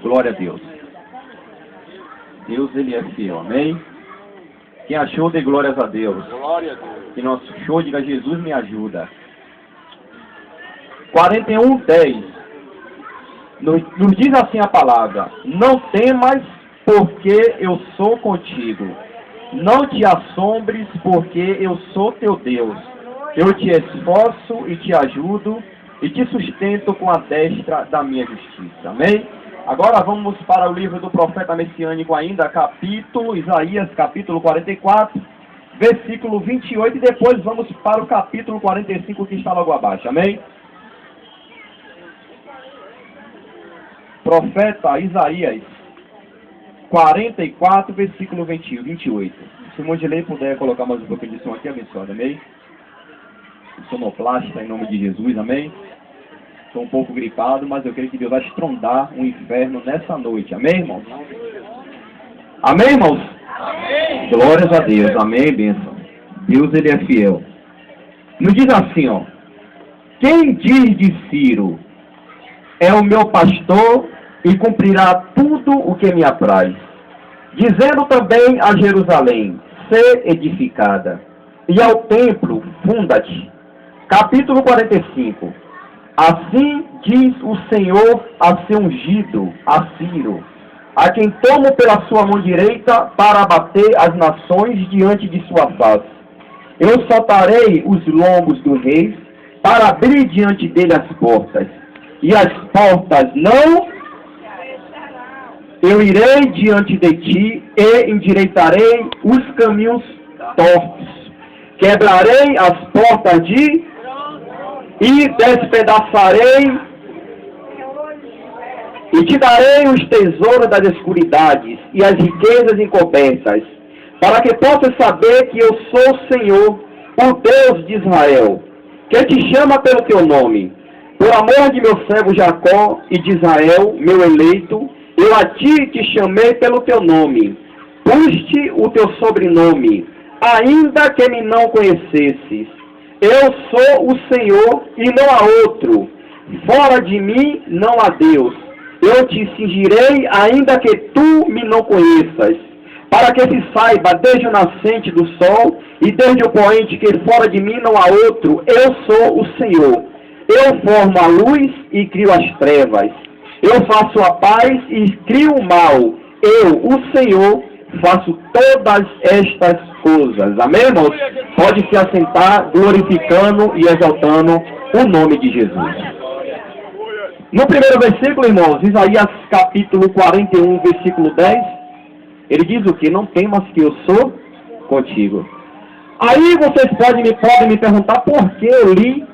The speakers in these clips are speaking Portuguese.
Glória a Deus. Deus, Ele é fiel, amém? Quem achou, dê glórias a Deus. Glória a Deus. Quem não achou, diga: Jesus me ajuda. 41:10. Nos diz assim a palavra: não temas, porque eu sou contigo. Não te assombres, porque eu sou teu Deus. Eu te esforço e te ajudo, e te sustento com a destra da minha justiça. Amém? Agora vamos para o livro do profeta messiânico ainda, Isaías capítulo 44, versículo 28, e depois vamos para o capítulo 45, que está logo abaixo. Amém? Profeta Isaías 44, versículo 28. Se o Mondilei puder colocar mais um pouquinho de som aqui, abençoado, amém? Sonoplasta em nome de Jesus, amém? Estou um pouco gripado, mas eu creio que Deus vai estrondar um inferno nessa noite, amém, irmãos? Amém, irmãos? Amém. Glórias a Deus, amém, bênção. Deus, Ele é fiel. Nos diz assim, ó: quem diz de Ciro, é o meu pastor e cumprirá tudo o que me apraz. Dizendo também a Jerusalém: sê edificada, e ao templo funda-te. Capítulo 45. Assim diz o Senhor a seu ungido, a Ciro, a quem tomo pela sua mão direita para abater as nações diante de sua face. Eu soltarei os lombos do rei para abrir diante dele as portas, e as portas não. Eu irei diante de ti e endireitarei os caminhos tortos. Quebrarei as portas e despedaçarei e te darei os tesouros das escuridades e as riquezas encobertas, para que possas saber que eu sou o Senhor, o Deus de Israel, que te chama pelo teu nome. Por amor de meu servo Jacó e de Israel, meu eleito, eu a ti te chamei pelo teu nome, pus-te o teu sobrenome, ainda que me não conhecesses. Eu sou o Senhor e não há outro. Fora de mim não há Deus. Eu te cingirei, ainda que tu me não conheças, para que se saiba desde o nascente do sol e desde o poente que fora de mim não há outro. Eu sou o Senhor. Eu formo a luz e crio as trevas. Eu faço a paz e crio o mal. Eu, o Senhor, faço todas estas coisas. Amém, irmãos? Pode se assentar, glorificando e exaltando o nome de Jesus. No primeiro versículo, irmãos, Isaías capítulo 41, versículo 10, ele diz o que? Não temas que eu sou contigo. Aí vocês podem me perguntar por que eu li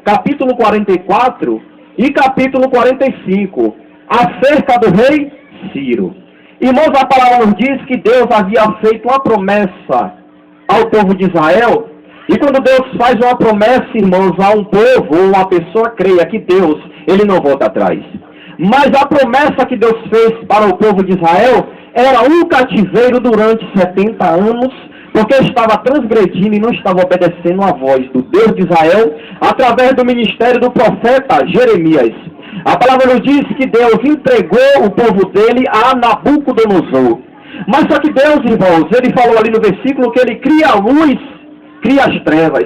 capítulo 44 e capítulo 45 acerca do rei Ciro. Irmãos, a palavra nos diz que Deus havia feito uma promessa ao povo de Israel. E quando Deus faz uma promessa, irmãos, a um povo ou uma pessoa, creia que Deus, Ele não volta atrás. Mas a promessa que Deus fez para o povo de Israel era um cativeiro durante 70 anos, porque estava transgredindo e não estava obedecendo a voz do Deus de Israel através do ministério do profeta Jeremias. A palavra nos diz que Deus entregou o povo dele a Nabucodonosor. Mas só que Deus, irmãos, Ele falou ali no versículo que Ele cria a luz, cria as trevas,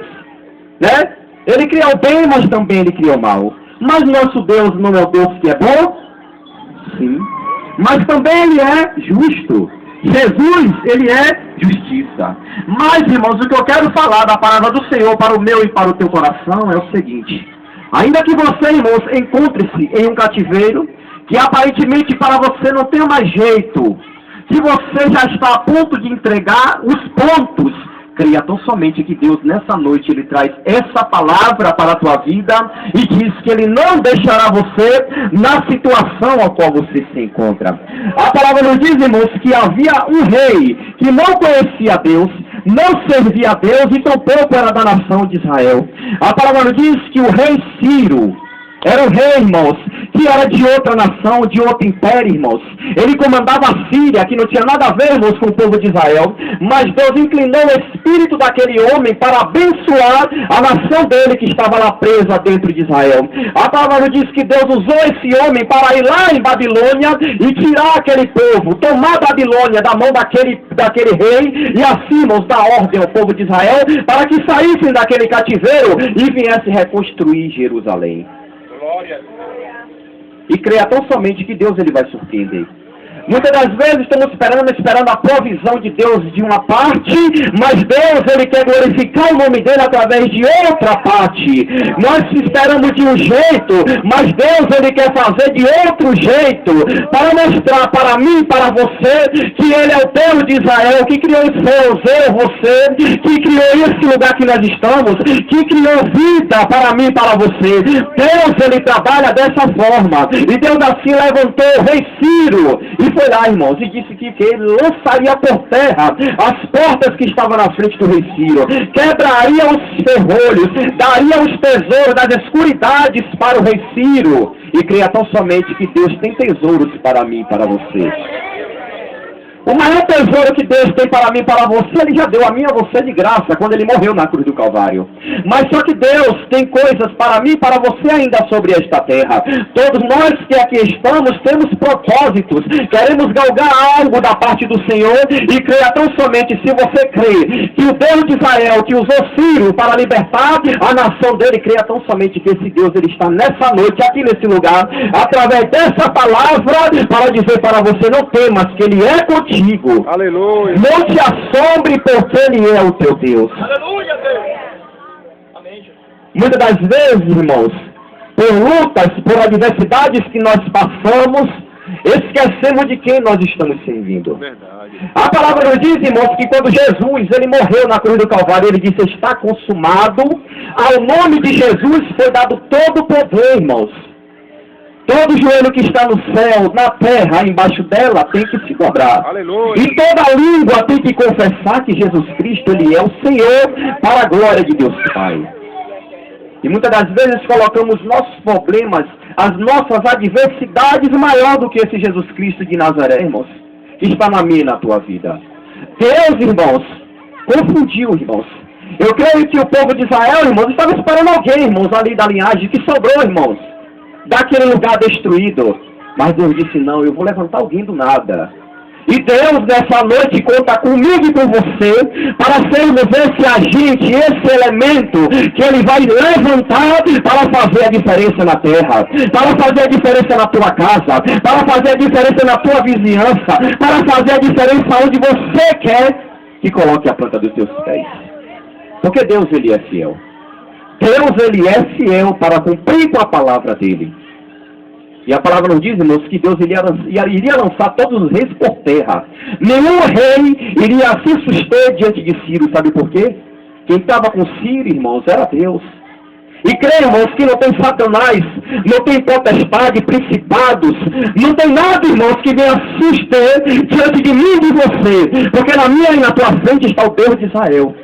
né? Ele cria o bem, mas também Ele cria o mal. Mas nosso Deus não é o Deus que é bom? Sim. Mas também Ele é justo. Jesus, Ele é justiça. Mas, irmãos, o que eu quero falar da palavra do Senhor para o meu e para o teu coração é o seguinte: ainda que você, irmãos, encontre-se em um cativeiro, que aparentemente para você não tem mais jeito, que você já está a ponto de entregar os pontos, creia tão somente que Deus nessa noite Ele traz essa palavra para a tua vida e diz que Ele não deixará você na situação a qual você se encontra. A palavra nos diz, irmãos, que havia um rei que não conhecia Deus, não servia a Deus e tampouco era da nação de Israel. A palavra nos diz que o rei Ciro era um rei, irmãos, que que era de outra nação, de outro império, irmãos. Ele comandava a Síria, que não tinha nada a ver, irmãos, com o povo de Israel. Mas Deus inclinou o espírito daquele homem para abençoar a nação dele que estava lá presa dentro de Israel. A palavra diz que Deus usou esse homem para ir lá em Babilônia e tirar aquele povo, tomar Babilônia da mão daquele rei e assim, irmãos, dar ordem ao povo de Israel para que saíssem daquele cativeiro e viessem reconstruir Jerusalém. Glória. E creia tão somente que Deus ele vai surpreender. Muitas das vezes estamos esperando a provisão de Deus de uma parte, mas Deus ele quer glorificar o nome dele através de outra parte. Nós esperamos de um jeito, mas Deus ele quer fazer de outro jeito, para mostrar para mim e para você que ele é o Deus de Israel, que criou os céus, você, que criou esse lugar que nós estamos, que criou vida para mim e para você. Deus ele trabalha dessa forma, e Deus assim levantou o rei Ciro, e foi lá, irmãos, e disse que ele lançaria por terra as portas que estavam na frente do rei Ciro, quebraria os ferrolhos, daria os tesouros das escuridades para o rei Ciro, e creia tão somente que Deus tem tesouros para mim e para você. O maior tesouro que Deus tem para mim e para você, Ele já deu a mim e a você de graça, quando Ele morreu na cruz do Calvário. Mas só que Deus tem coisas para mim e para você ainda sobre esta terra. Todos nós que aqui estamos, temos propósitos, queremos galgar algo da parte do Senhor, e creia tão somente, se você crê que o Deus de Israel, que usou Ciro para libertar a nação dele, creia tão somente que esse Deus, Ele está nessa noite, aqui nesse lugar, através dessa palavra, para dizer para você, não temas, que Ele é contigo. Aleluia. Não te assombre, porque Ele é o teu Deus. Aleluia, Deus. Amém, Jesus. Muitas das vezes, irmãos, por lutas, por adversidades que nós passamos, esquecemos de quem nós estamos servindo. Verdade. A palavra nos diz, irmãos, que quando Jesus ele morreu na cruz do Calvário, ele disse, está consumado. Ao nome de Jesus foi dado todo o poder, irmãos. Todo joelho que está no céu, na terra, embaixo dela, tem que se dobrar. Aleluia. E toda língua tem que confessar que Jesus Cristo, Ele é o Senhor, para a glória de Deus Pai. E muitas das vezes colocamos nossos problemas, as nossas adversidades, maior do que esse Jesus Cristo de Nazaré, irmãos, que está na minha e na tua vida. Deus, irmãos, confundiu, irmãos. Eu creio que o povo de Israel, irmãos, estava esperando alguém, irmãos, ali da linhagem, que sobrou, irmãos, daquele lugar destruído. Mas Deus disse, não, eu vou levantar alguém do nada. E Deus nessa noite conta comigo e com você para sermos esse agente, esse elemento que Ele vai levantar para fazer a diferença na terra, para fazer a diferença na tua casa, para fazer a diferença na tua vizinhança, para fazer a diferença onde você quer que coloque a planta dos teus pés. Porque Deus Ele é fiel. Deus Ele é fiel para cumprir com a palavra dEle. E a palavra nos diz, irmãos, que Deus iria lançar todos os reis por terra. Nenhum rei iria se suster diante de Ciro. Sabe por quê? Quem estava com Ciro, irmãos, era Deus. E creio, irmãos, que não tem Satanás, não tem potestade, principados, não tem nada, irmãos, que venha suster diante de mim e de você. Porque na minha e na tua frente está o Deus de Israel.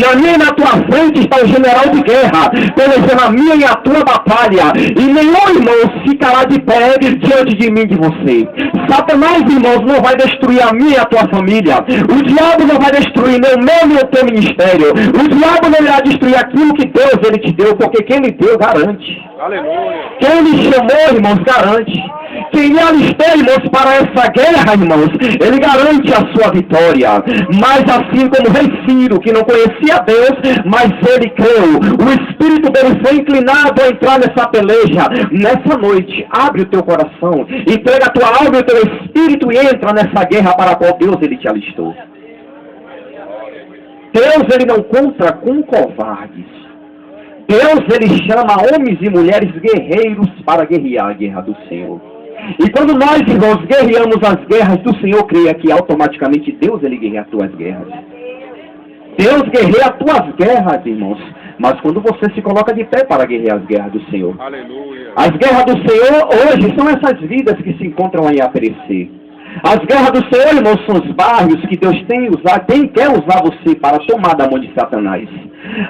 Na minha e na tua frente está o general de guerra, pelejando a minha e a tua batalha. E nenhum irmão ficará de pé diante de mim e de você. Satanás, irmãos, não vai destruir a minha e a tua família. O diabo não vai destruir nem o meu nem o teu ministério. O diabo não irá destruir aquilo que Deus Ele te deu, porque quem Ele deu garante. Aleluia. Quem Ele chamou, irmãos, garante. Quem Ele alistou, irmãos, para essa guerra, irmãos, Ele garante a sua vitória. Mas assim como o rei Ciro, que não conhecia Deus, mas ele creu, o espírito dele foi inclinado a entrar nessa peleja. Nessa noite, abre o teu coração, entrega a tua alma e o teu espírito e entra nessa guerra para a qual Deus Ele te alistou. Deus Ele não conta com covardes. Deus Ele chama homens e mulheres guerreiros para guerrear a guerra do Senhor. E quando nós, irmãos, guerreamos as guerras do Senhor, creia que automaticamente Deus Ele guerreia as tuas guerras. Deus guerreia as tuas guerras, irmãos. Mas quando você se coloca de pé para guerrear as guerras do Senhor. Aleluia. As guerras do Senhor hoje são essas vidas que se encontram aí a perecer. As guerras do Senhor, irmãos, são os barrios que Deus quer usar você para tomar da mão de Satanás.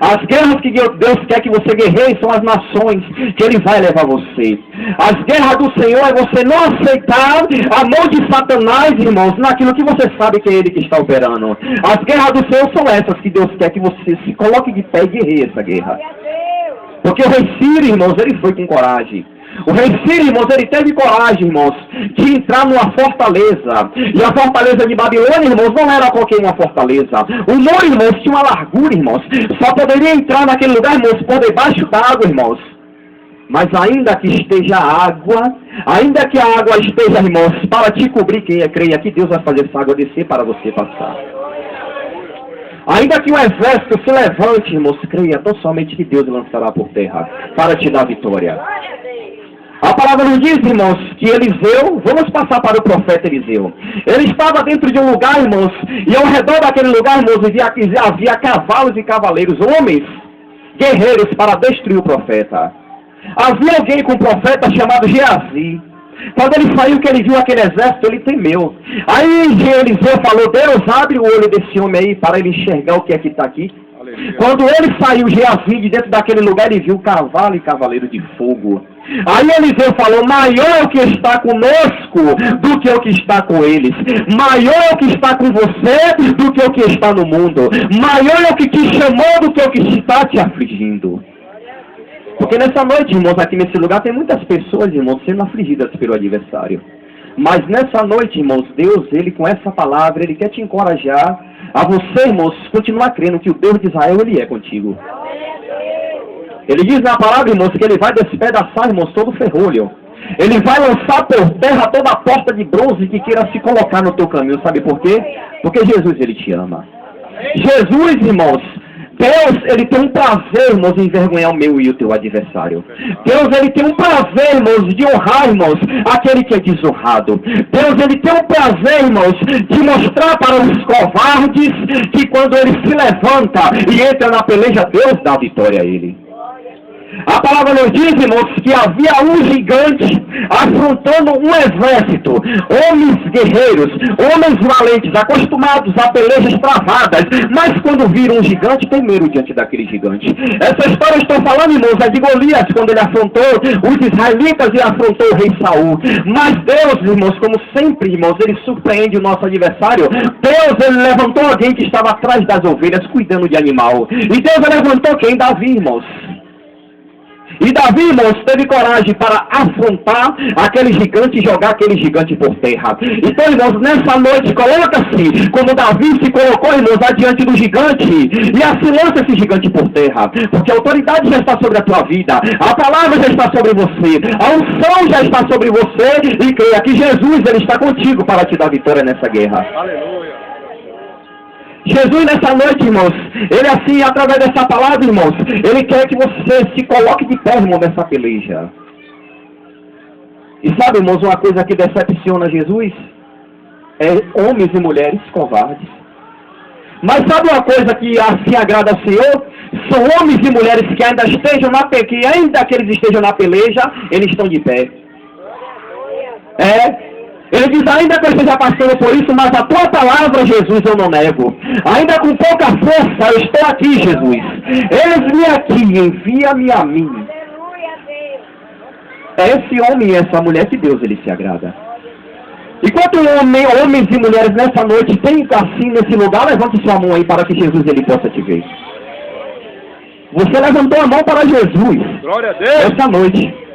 As guerras que Deus quer que você guerreie são as nações que Ele vai levar você. As guerras do Senhor é você não aceitar a mão de Satanás, irmãos, naquilo que você sabe que é Ele que está operando. As guerras do Senhor são essas que Deus quer que você se coloque de pé e guerreie essa guerra. Porque o rei Ciro, irmãos, ele foi com coragem. O rei Ciro, irmãos, ele teve coragem, irmãos, de entrar numa fortaleza. E a fortaleza de Babilônia, irmãos, não era qualquer uma fortaleza. O muro, irmãos, tinha uma largura, irmãos. Só poderia entrar naquele lugar, irmãos, por debaixo d'água, irmãos. Mas ainda que esteja água, ainda que a água esteja, irmãos, para te cobrir, creia que Deus vai fazer essa água descer para você passar. Ainda que o exército se levante, irmãos, creia tão somente que Deus lançará por terra para te dar vitória. A palavra nos diz, irmãos, que Eliseu, vamos passar para o profeta Eliseu. Ele estava dentro de um lugar, irmãos, e ao redor daquele lugar, irmãos, havia cavalos e cavaleiros, homens, guerreiros para destruir o profeta. Havia alguém com um profeta chamado Geazi. Quando ele saiu, que ele viu aquele exército, ele temeu. Aí Eliseu falou: Deus, abre o olho desse homem aí para ele enxergar o que é que está aqui. Aleluia. Quando ele saiu, Geazi, de dentro daquele lugar, ele viu cavalo e cavaleiro de fogo. Aí Eliseu falou: maior é o que está conosco do que o que está com eles. Maior é o que está com você do que o que está no mundo. Maior é o que te chamou do que o que está te afligindo. Porque nessa noite, irmãos, aqui nesse lugar tem muitas pessoas, irmãos, sendo afligidas pelo adversário. Mas nessa noite, irmãos, Deus, Ele com essa palavra, Ele quer te encorajar a você, irmãos, continuar crendo que o Deus de Israel, Ele é contigo. Ele diz na palavra, irmãos, que Ele vai despedaçar, irmãos, todo o ferrolho. Ele vai lançar por terra toda a porta de bronze que queira se colocar no teu caminho. Sabe por quê? Porque Jesus, Ele te ama. Jesus, irmãos, Deus, Ele tem um prazer, irmãos, em envergonhar o meu e o teu adversário. Deus, Ele tem um prazer, irmãos, de honrar, irmãos, aquele que é desonrado. Deus, Ele tem um prazer, irmãos, de mostrar para os covardes que quando ele se levanta e entra na peleja, Deus dá vitória a ele. A palavra nos diz, irmãos, que havia um gigante afrontando um exército, homens guerreiros, homens valentes, acostumados a pelejas travadas, mas quando viram um gigante, temeram diante daquele gigante. Essa história estou falando, irmãos, é de Golias, quando ele afrontou os israelitas e afrontou o rei Saul. Mas Deus, irmãos, como sempre, irmãos, Ele surpreende o nosso adversário. Deus, Ele levantou alguém que estava atrás das ovelhas, cuidando de animal. E Deus levantou quem? Davi, irmãos. E Davi, irmãos, teve coragem para afrontar aquele gigante e jogar aquele gigante por terra. Então, irmãos, nessa noite, coloca-se como Davi se colocou, irmãos, adiante do gigante e assim lança esse gigante por terra. Porque a autoridade já está sobre a tua vida, a palavra já está sobre você, a unção já está sobre você e creia que Jesus, Ele está contigo para te dar vitória nessa guerra. Aleluia. Jesus nessa noite, irmãos, Ele assim, através dessa palavra, irmãos, Ele quer que você se coloque de pé, irmão, nessa peleja. E sabe, irmãos, uma coisa que decepciona Jesus? É homens e mulheres covardes. Mas sabe uma coisa que assim agrada ao Senhor? São homens e mulheres que ainda estejam ainda que eles estejam na peleja, eles estão de pé. Ele diz: ainda que eu esteja passando por isso, mas a tua palavra, Jesus, eu não nego. Ainda com pouca força, eu estou aqui, Jesus. Eis-me aqui, envia-me a mim. É esse homem e essa mulher que Deus, Ele se agrada. Enquanto homens e mulheres nessa noite tem assim nesse lugar, levante sua mão aí para que Jesus, Ele possa te ver. Você levantou a mão para Jesus. Glória a Deus. Essa noite.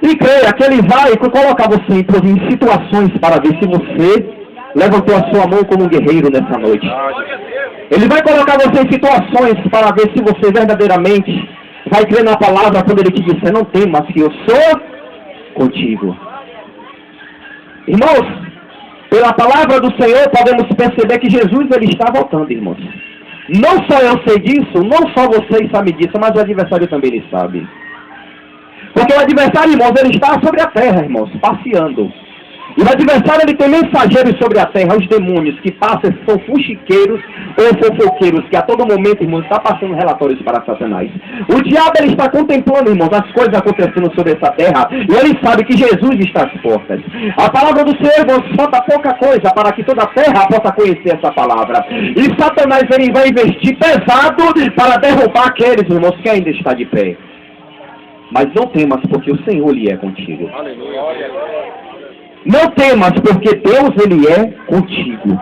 E creia que Ele vai colocar você em situações para ver se você levantou a sua mão como um guerreiro nessa noite. Ele vai colocar você em situações para ver se você verdadeiramente vai crer na palavra quando Ele te disser: não temas, que eu sou contigo. Irmãos, pela palavra do Senhor podemos perceber que Jesus, Ele está voltando, irmãos. Não só eu sei disso, não só vocês sabem disso, mas o adversário também ele sabe. Porque o adversário, irmãos, ele está sobre a terra, irmãos, passeando. E o adversário, ele tem mensageiros sobre a terra, os demônios, que passam, são fuxiqueiros ou fofoqueiros, que a todo momento, irmãos, está passando relatórios para Satanás. O diabo, ele está contemplando, irmãos, as coisas acontecendo sobre essa terra, e ele sabe que Jesus está às portas. A palavra do Senhor, irmãos, falta pouca coisa para que toda a terra possa conhecer essa palavra. E Satanás, ele vai investir pesado para derrubar aqueles, irmãos, que ainda está de pé. Mas não temas, porque o Senhor lhe é contigo. Aleluia. Não temas, porque Deus, ele é contigo.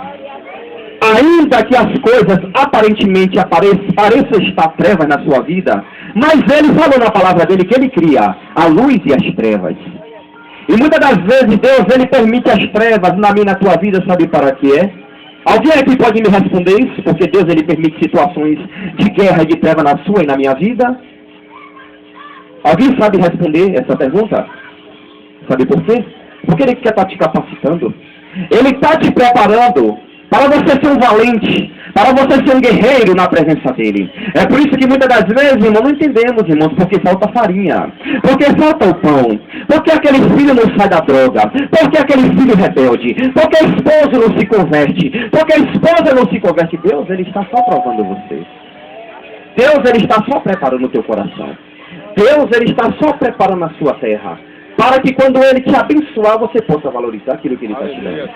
Ainda que as coisas aparentemente pareçam estar trevas na sua vida, mas ele falou na palavra dele que ele cria a luz e as trevas. E muitas das vezes Deus, ele permite as trevas na minha e na tua vida, sabe para quê? Alguém aqui pode me responder isso? Porque Deus, ele permite situações de guerra e de treva na sua e na minha vida? Alguém sabe responder essa pergunta? Sabe por quê? Porque ele quer estar te capacitando. Ele está te preparando para você ser um valente, para você ser um guerreiro na presença dele. É por isso que muitas das vezes, irmão, não entendemos, irmãos, porque falta farinha, porque falta o pão, porque aquele filho não sai da droga, porque aquele filho rebelde, porque a esposa não se converte, porque a esposa não se converte. Deus, ele está só provando você. Deus, ele está só preparando o teu coração. Deus, ele está só preparando a sua terra, para que quando ele te abençoar, você possa valorizar aquilo que ele está te dando.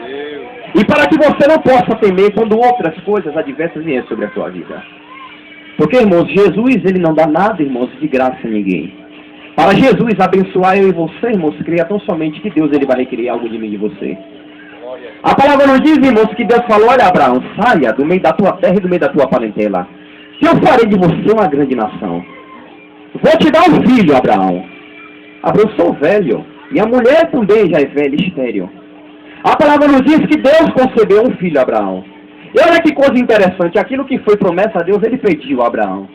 E para que você não possa temer quando outras coisas adversas vierem sobre a sua vida. Porque, irmãos, Jesus, ele não dá nada, irmãos, de graça a ninguém. Para Jesus abençoar eu e você, irmãos, cria tão somente que Deus, ele vai requerer algo de mim e de você. A palavra nos diz, irmãos, que Deus falou: olha, Abraão, saia do meio da tua terra e do meio da tua parentela, que eu farei de você uma grande nação. Vou te dar um filho, Abraão. Abraão, eu sou velho. Minha mulher também já é velha, estéril. A palavra nos diz que Deus concebeu um filho a Abraão. E olha que coisa interessante. Aquilo que foi promessa a Deus, ele pediu a Abraão.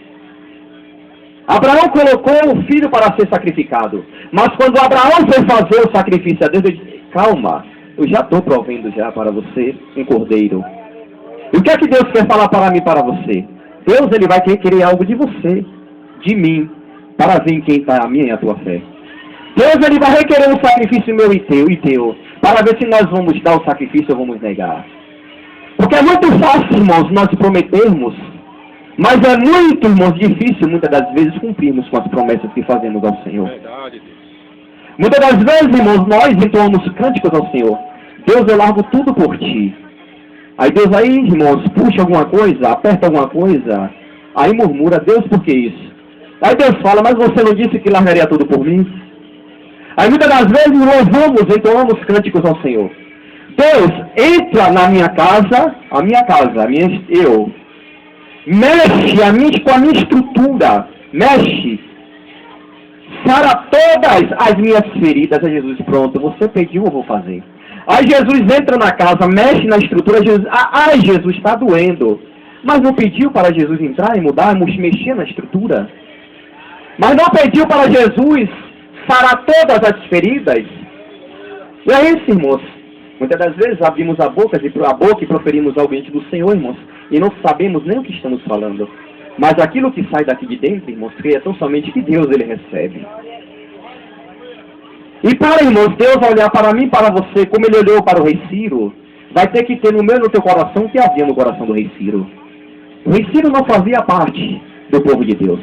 Abraão colocou o filho para ser sacrificado. Mas quando Abraão foi fazer o sacrifício a Deus, ele disse: calma, eu já estou provendo já para você um cordeiro. E o que é que Deus quer falar para mim e para você? Deus, ele vai querer algo de você, de mim, para ver em quem está a minha e a tua fé. Deus, ele vai requerer um sacrifício meu e teu, para ver se nós vamos dar o sacrifício ou vamos negar. Porque é muito fácil, irmãos, nós prometermos, mas é muito, irmãos, difícil, muitas das vezes, cumprirmos com as promessas que fazemos ao Senhor. Verdade. Muitas das vezes, irmãos, nós entoamos cânticos ao Senhor: Deus, eu largo tudo por ti. Aí Deus, aí, irmãos, puxa alguma coisa, aperta alguma coisa, aí murmura: Deus, por que isso? Aí Deus fala: mas você não disse que largaria tudo por mim? Aí muitas das vezes louvamos, entoamos cânticos ao Senhor: Deus, entra na minha casa, eu. Mexe com a minha estrutura, mexe. Sara todas as minhas feridas. Aí Jesus: pronto, você pediu, eu vou fazer. Aí Jesus entra na casa, mexe na estrutura. Jesus: Jesus, está doendo. Mas não pediu para Jesus entrar e mudar, mexer na estrutura? Mas não pediu para Jesus sarar todas as feridas? E é isso, irmãos. Muitas das vezes abrimos a boca e proferimos algo diante do Senhor, irmãos, e não sabemos nem o que estamos falando. Mas aquilo que sai daqui de dentro, irmãos, é tão somente que Deus, ele recebe. E para, irmãos, Deus olhar para mim e para você, como ele olhou para o rei Ciro, vai ter que ter no meu e no teu coração o que havia no coração do rei Ciro. O rei Ciro não fazia parte do povo de Deus.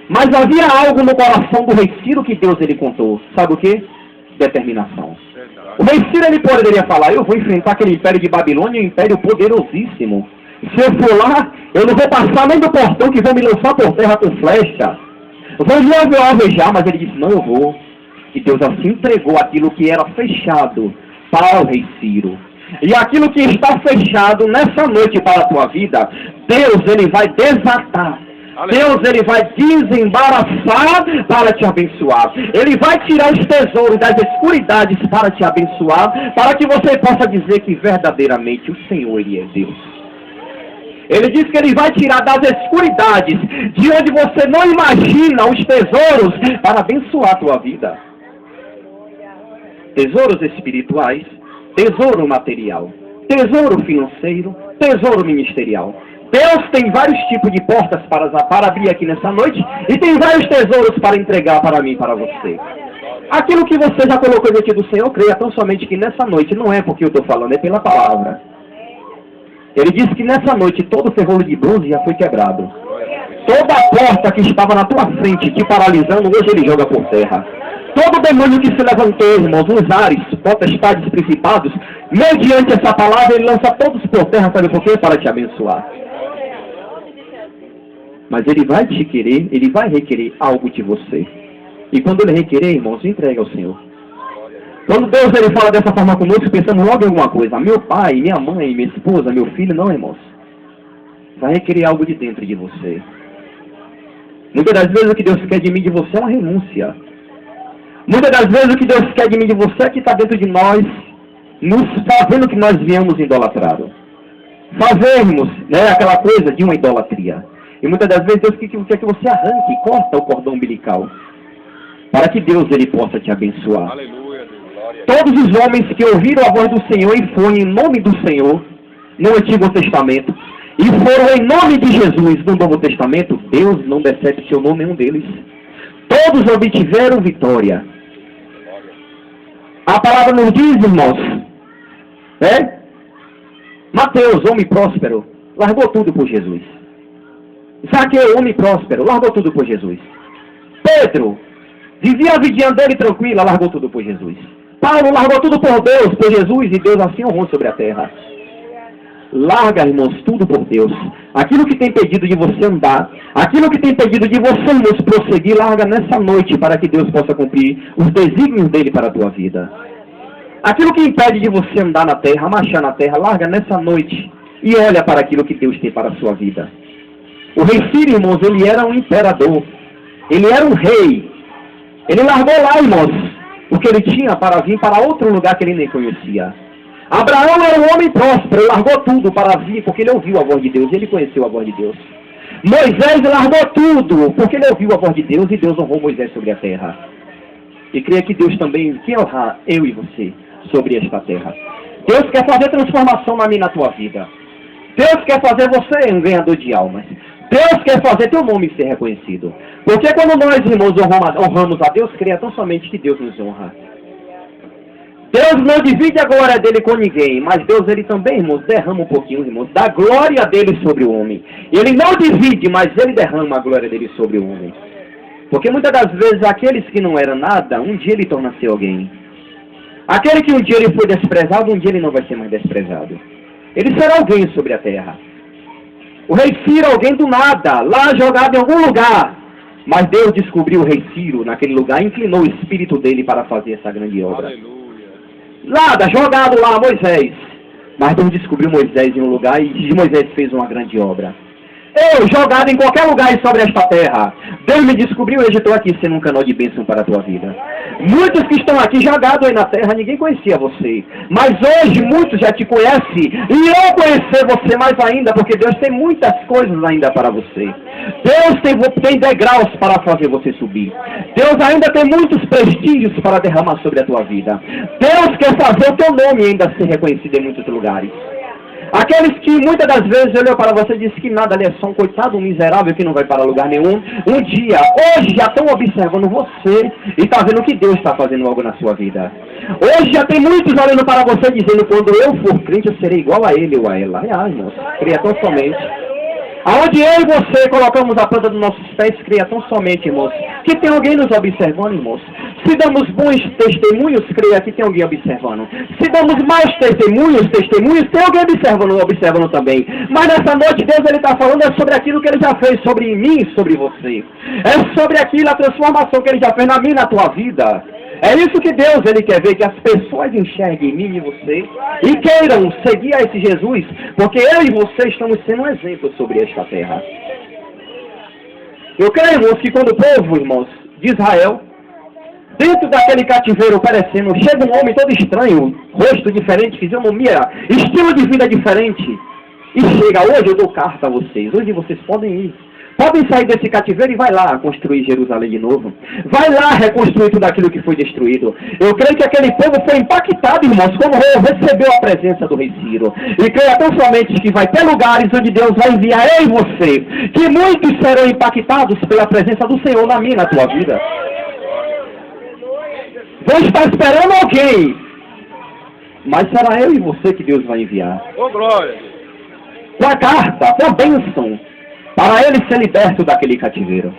Mas havia algo no coração do rei Ciro que Deus, ele contou. Sabe o quê? Determinação. O rei Ciro, ele poderia falar: eu vou enfrentar aquele império de Babilônia, um império poderosíssimo. Se eu for lá, eu não vou passar nem do portão, que vão me lançar por terra com flecha. Eu vou me alvejar. Mas ele disse: não, eu vou. E Deus assim entregou aquilo que era fechado para o rei Ciro. E aquilo que está fechado nessa noite para a tua vida, Deus, ele vai desatar. Deus, ele vai desembaraçar para te abençoar. Ele vai tirar os tesouros das escuridades para te abençoar, para que você possa dizer que verdadeiramente o Senhor, ele é Deus. Ele diz que ele vai tirar das escuridades, de onde você não imagina, os tesouros para abençoar a tua vida. Tesouros espirituais, tesouro material, tesouro financeiro, tesouro ministerial. Deus tem vários tipos de portas para abrir aqui nessa noite, e tem vários tesouros para entregar para mim e para você. Aquilo que você já colocou diante do Senhor, creia tão somente que nessa noite, não é porque eu estou falando, é pela palavra. Ele disse que nessa noite todo o ferrolho de bronze já foi quebrado. Toda a porta que estava na tua frente te paralisando, hoje ele joga por terra. Todo demônio que se levantou, irmãos, nos ares, potestades, principados, mediante essa palavra, ele lança todos por terra, sabe por quê? Para te abençoar. Mas ele vai te querer, ele vai requerer algo de você. E quando ele requerer, irmãos, entregue ao Senhor. Quando Deus ele fala dessa forma conosco, pensamos logo em alguma coisa. Meu pai, minha mãe, minha esposa, meu filho, não, irmãos. Vai requerer algo de dentro de você. Muitas das vezes o que Deus quer de mim e de você é uma renúncia. Muitas das vezes o que Deus quer de mim e de você é que está dentro de nós, nos fazendo que nós viemos idolatrado. Fazermos, né, aquela coisa de uma idolatria. E muitas das vezes Deus quer que você arranque e corta o cordão umbilical. Para que Deus ele possa te abençoar. Aleluia, glória. Todos os homens que ouviram a voz do Senhor e foram em nome do Senhor, no Antigo Testamento, e foram em nome de Jesus no Novo Testamento, Deus não decepcionou nenhum deles. Todos obtiveram vitória. A palavra nos diz, irmãos, né? Mateus, homem próspero, largou tudo por Jesus. Zaqueu, homem próspero, largou tudo por Jesus. Pedro, vivia a vidinha dele tranquila, largou tudo por Jesus. Paulo largou tudo por Deus, por Jesus, e Deus assim honrou sobre a terra. Larga, irmãos, tudo por Deus. Aquilo que tem pedido de você andar, aquilo que tem pedido de você nos prosseguir, larga nessa noite para que Deus possa cumprir os desígnios dele para a tua vida. Aquilo que impede de você andar na terra, marchar na terra, larga nessa noite e olha para aquilo que Deus tem para a sua vida. O rei Ciro, irmãos, ele era um imperador. Ele era um rei. Ele largou lá, irmãos, o que ele tinha para vir para outro lugar que ele nem conhecia. Abraão era um homem próspero, ele largou tudo para vir, porque ele ouviu a voz de Deus, ele conheceu a voz de Deus. Moisés largou tudo, porque ele ouviu a voz de Deus, e Deus honrou Moisés sobre a terra. E creia que Deus também quer honrar eu e você sobre esta terra. Deus quer fazer transformação na minha e na tua vida. Deus quer fazer você um ganhador de almas. Deus quer fazer teu nome ser reconhecido. Porque quando nós, irmãos, honramos a Deus, creia tão somente que Deus nos honra. Deus não divide a glória dele com ninguém, mas Deus ele também, irmãos, derrama um pouquinho, irmãos, da glória dele sobre o homem. Ele não divide, mas ele derrama a glória dele sobre o homem. Porque muitas das vezes aqueles que não eram nada, um dia ele torna-se alguém. Aquele que um dia ele foi desprezado, um dia ele não vai ser mais desprezado. Ele será alguém sobre a terra. O rei Ciro, alguém do nada, lá jogado em algum lugar. Mas Deus descobriu o rei Ciro naquele lugar e inclinou o espírito dele para fazer essa grande obra. Aleluia. Nada, jogado lá, Moisés. Mas Deus descobriu Moisés em um lugar e Moisés fez uma grande obra. Eu, jogado em qualquer lugar sobre esta terra, Deus me descobriu e eu estou aqui sendo um canal de bênção para a tua vida. Muitos que estão aqui jogados aí na terra, ninguém conhecia você. Mas hoje muitos já te conhecem e irão conhecer você mais ainda, porque Deus tem muitas coisas ainda para você. Deus tem degraus para fazer você subir. Deus ainda tem muitos prestígios para derramar sobre a tua vida. Deus quer fazer o teu nome ainda ser reconhecido em muitos lugares. Aqueles que muitas das vezes olhou para você e disse que nada ali é só um coitado, um miserável que não vai para lugar nenhum. Um dia, hoje já estão observando você e está vendo que Deus está fazendo algo na sua vida. Hoje já tem muitos olhando para você dizendo, quando eu for crente eu serei igual a ele ou a ela. Ai, irmãos, creia tão somente. Aonde eu e você colocamos a planta dos nossos pés, creia tão somente, irmãos, que tem alguém nos observando, irmãos. Se damos bons testemunhos, creia que tem alguém observando. Se damos maus testemunhos, tem alguém observando também. Mas nessa noite Deus ele está falando sobre aquilo que ele já fez sobre mim e sobre você. É sobre aquilo, a transformação que ele já fez na minha e na tua vida. É isso que Deus ele quer ver, que as pessoas enxerguem em mim e você e queiram seguir a esse Jesus, porque eu e você estamos sendo um exemplo sobre esta terra. Eu creio, irmãos, que quando o povo, irmãos, de Israel, dentro daquele cativeiro perecendo, chega um homem todo estranho, rosto diferente, fisionomia, estilo de vida diferente, e chega, hoje eu dou carta a vocês, hoje vocês podem ir. Podem sair desse cativeiro e vai lá construir Jerusalém de novo. Vai lá reconstruir tudo aquilo que foi destruído. Eu creio que aquele povo foi impactado, irmãos, quando recebeu a presença do rei Ciro. E creio tão somente que vai ter lugares onde Deus vai enviar eu e você, que muitos serão impactados pela presença do Senhor na minha e na tua vida. Vou estar esperando alguém. Mas será eu e você que Deus vai enviar. Ô, glória. Com a carta, com a bênção, para ele ser liberto daquele cativeiro.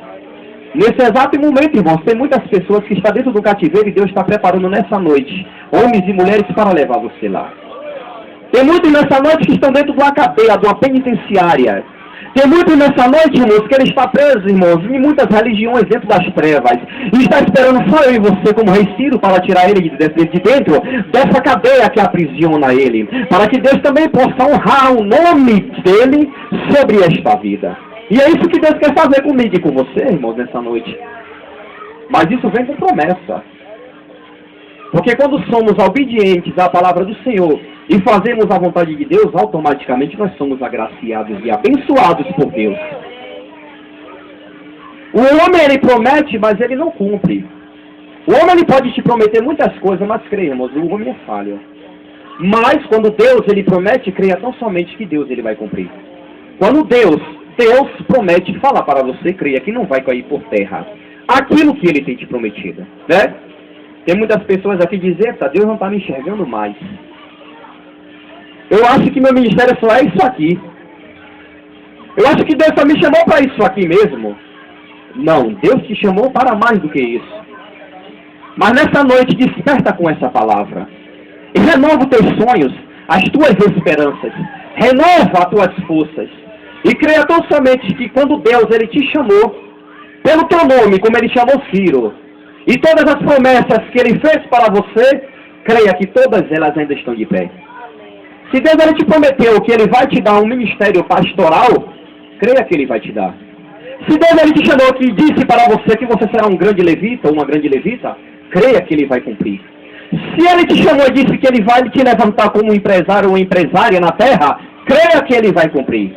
Nesse exato momento, irmãos, tem muitas pessoas que estão dentro do cativeiro e Deus está preparando nessa noite, homens e mulheres, para levar você lá. Tem muitos nessa noite que estão dentro de uma cadeia, de uma penitenciária. Tem muitos nessa noite, irmãos, que ele está preso, irmãos, em muitas religiões dentro das trevas. E está esperando só eu e você, como rei Ciro, para tirar ele de dentro dessa cadeia que aprisiona ele. Para que Deus também possa honrar o nome dele sobre esta vida. E é isso que Deus quer fazer comigo e com você, irmãos, nessa noite. Mas isso vem com promessa. Porque quando somos obedientes à palavra do Senhor e fazemos a vontade de Deus, automaticamente nós somos agraciados e abençoados por Deus. O homem, ele promete, mas ele não cumpre. O homem, ele pode te prometer muitas coisas, mas creia, irmãos, o homem é falho. Mas quando Deus, ele promete, creia tão somente que Deus, ele vai cumprir. Quando Deus promete falar para você, creia que não vai cair por terra aquilo que ele tem te prometido, né? Tem muitas pessoas aqui dizendo, Deus não está me enxergando mais. Eu acho que meu ministério só é isso aqui. Eu acho que Deus só me chamou para isso aqui mesmo. Não, Deus te chamou para mais do que isso. Mas nessa noite, desperta com essa palavra. E renova os teus sonhos, as tuas esperanças. Renova as tuas forças. E creia tão somente que quando Deus, ele te chamou, pelo teu nome, como ele chamou Ciro, e todas as promessas que ele fez para você, creia que todas elas ainda estão de pé. Se Deus, ele te prometeu que ele vai te dar um ministério pastoral, creia que ele vai te dar. Se Deus, ele te chamou e disse para você que você será um grande levita ou uma grande levita, creia que ele vai cumprir. Se ele te chamou e disse que ele vai te levantar como um empresário ou empresária na terra, creia que ele vai cumprir.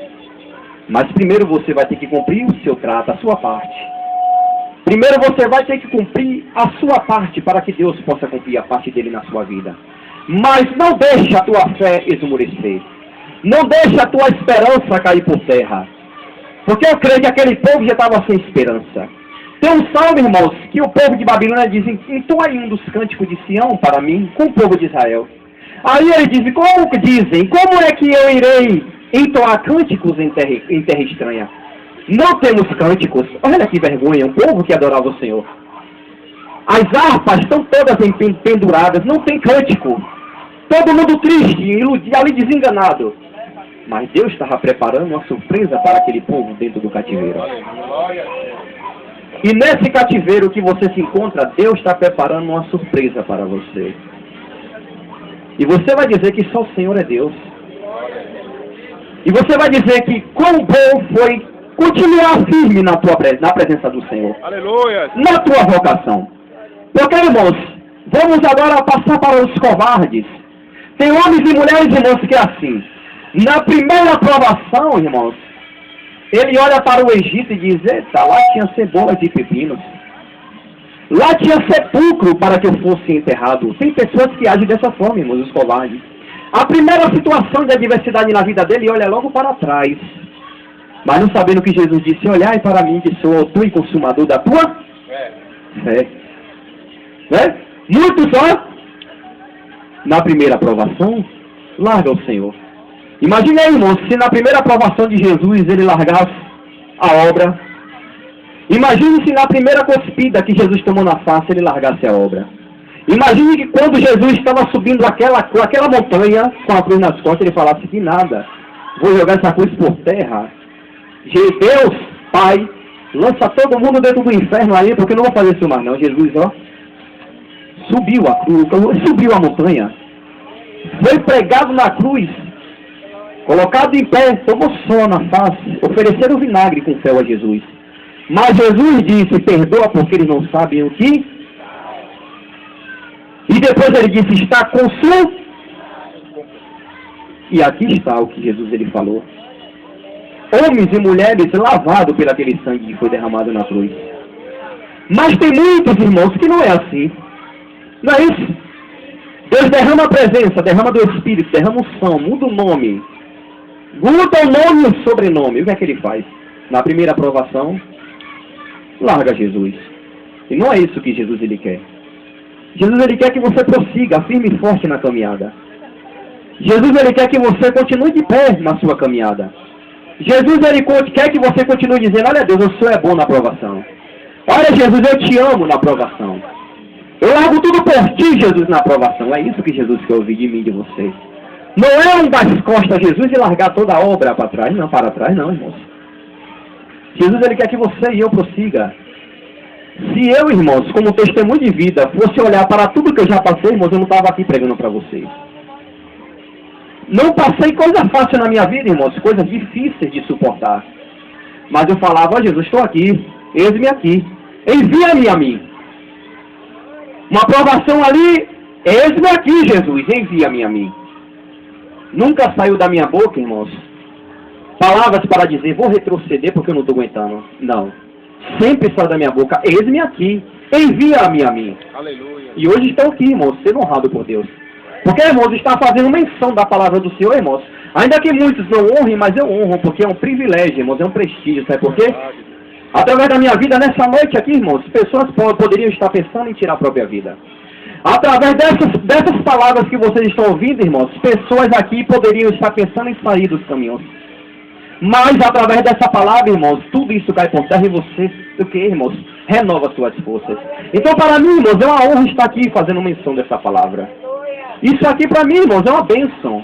Mas primeiro você vai ter que cumprir o seu trato, a sua parte. Primeiro você vai ter que cumprir a sua parte para que Deus possa cumprir a parte dele na sua vida. Mas não deixe a tua fé esmorecer. Não deixe a tua esperança cair por terra. Porque eu creio que aquele povo já estava sem esperança. Tem um salmo, irmãos, que o povo de Babilônia diz, entoai um dos cânticos de Sião para mim, com o povo de Israel. Aí ele diz, como é que eu irei entoar cânticos em terra estranha? Não temos cânticos. Olha que vergonha, um povo que adorava o Senhor. As harpas estão todas penduradas, não tem cântico. Todo mundo triste, iludido, ali desenganado. Mas Deus estava preparando uma surpresa para aquele povo dentro do cativeiro. E nesse cativeiro que você se encontra, Deus está preparando uma surpresa para você. E você vai dizer que só o Senhor é Deus. E você vai dizer que quão bom foi continuar firme na presença do Senhor. Aleluia. Na tua vocação. Porque, irmãos, vamos agora passar para os covardes. Tem homens e mulheres, irmãos, que é assim. Na primeira provação, irmãos, ele olha para o Egito e diz, eita, lá tinha cebolas e pepinos. Lá tinha sepulcro para que eu fosse enterrado. Tem pessoas que agem dessa forma, irmãos, os covardes. A primeira situação de adversidade na vida dele, olha logo para trás. Mas não sabendo que Jesus disse, olhai para mim que sou autor e consumador da tua fé. Né? Muitos, ó, na primeira aprovação, larga o Senhor. Imagine aí, irmãos, se na primeira aprovação de Jesus ele largasse a obra. Imagine se na primeira cuspida que Jesus tomou na face ele largasse a obra. Imagine que quando Jesus estava subindo aquela montanha com a cruz nas costas, ele falasse que nada, vou jogar essa cruz por terra. Deus, Pai, lança todo mundo dentro do inferno aí, porque eu não vou fazer isso mais não. Jesus, ó, subiu a cruz, subiu a montanha, foi pregado na cruz, colocado em pé, tomou sol na face, ofereceram vinagre com fel a Jesus. Mas Jesus disse, perdoa porque eles não sabem o que. E depois ele disse, está consumado. E aqui está o que Jesus ele falou. Homens e mulheres lavados por aquele sangue que foi derramado na cruz. Mas tem muitos irmãos que não é assim. Não é isso? Deus derrama a presença, derrama do Espírito, derrama o som, muda o nome. Muda o nome e o sobrenome. O que é que ele faz? Na primeira aprovação, larga Jesus. E não é isso que Jesus ele quer. Jesus, ele quer que você prossiga firme e forte na caminhada. Jesus, ele quer que você continue de pé na sua caminhada. Jesus, ele quer que você continue dizendo, olha Deus, o Senhor é bom na provação. Olha Jesus, eu te amo na provação. Eu largo tudo por ti, Jesus, na provação. É isso que Jesus quer ouvir de mim e de você. Não é um das costas a Jesus e largar toda a obra para trás, não, irmãos. Jesus, ele quer que você e eu prossiga. Se eu, irmãos, como testemunho de vida, fosse olhar para tudo que eu já passei, irmãos, eu não estava aqui pregando para vocês. Não passei coisa fácil na minha vida, irmãos, coisas difíceis de suportar. Mas eu falava, ó Jesus, estou aqui, eis-me aqui, envia-me a mim. Uma provação ali, eis-me aqui, Jesus, envia-me a mim. Nunca saiu da minha boca, irmãos, palavras para dizer, vou retroceder porque eu não estou aguentando. Não. Sempre saiu da minha boca, eis-me aqui, envia-me a mim. Aleluia. E hoje estou aqui, irmãos, sendo honrado por Deus. Porque, irmãos, está fazendo menção da palavra do Senhor, irmãos. Ainda que muitos não honrem, mas eu honro, porque é um privilégio, irmãos, é um prestígio, sabe por quê? Através da minha vida, nessa noite aqui, irmãos, pessoas poderiam estar pensando em tirar a própria vida. Através dessas palavras que vocês estão ouvindo, irmãos, pessoas aqui poderiam estar pensando em sair dos caminhos. Mas, através dessa palavra, irmãos, tudo isso cai por terra e você, o que, irmãos? Renova suas forças. Então, para mim, irmãos, é uma honra estar aqui fazendo menção dessa palavra. Isso aqui, para mim, irmãos, é uma bênção.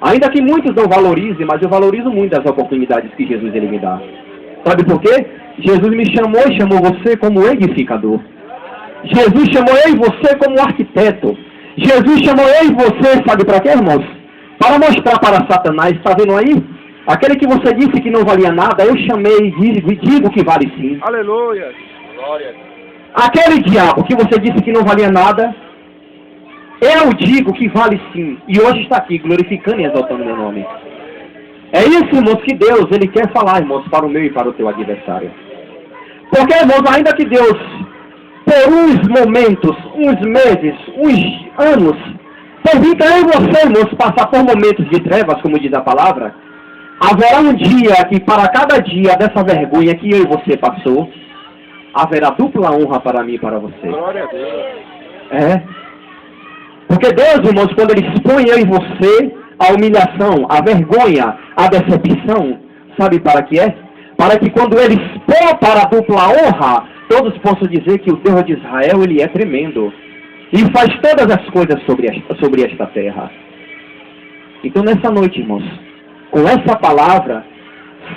Ainda que muitos não valorizem, mas eu valorizo muito as oportunidades que Jesus ele me dá. Sabe por quê? Jesus me chamou e chamou você como edificador. Jesus chamou eu e você como arquiteto. Jesus chamou eu e você, sabe para quê, irmãos? Para mostrar para Satanás, está vendo aí? Aquele que você disse que não valia nada, eu chamei e digo que vale sim. Aleluia. Glória. Aquele diabo que você disse que não valia nada, eu digo que vale sim. E hoje está aqui, glorificando e exaltando meu nome. É isso, irmãos, que Deus, ele quer falar, irmãos, para o meu e para o teu adversário. Porque, irmãos, ainda que Deus, por uns momentos, uns meses, uns anos, permita eu e você, irmãos, passar por momentos de trevas, como diz a palavra, haverá um dia que para cada dia dessa vergonha que eu e você passou, haverá dupla honra para mim e para você. Glória a Deus. É. Porque Deus, irmãos, quando ele expõe eu e você, a humilhação, a vergonha, a decepção, sabe para que é? Para que quando ele expõe para a dupla honra, todos possam dizer que o Deus de Israel, ele é tremendo. E faz todas as coisas sobre esta terra. Então nessa noite, irmãos, com essa palavra,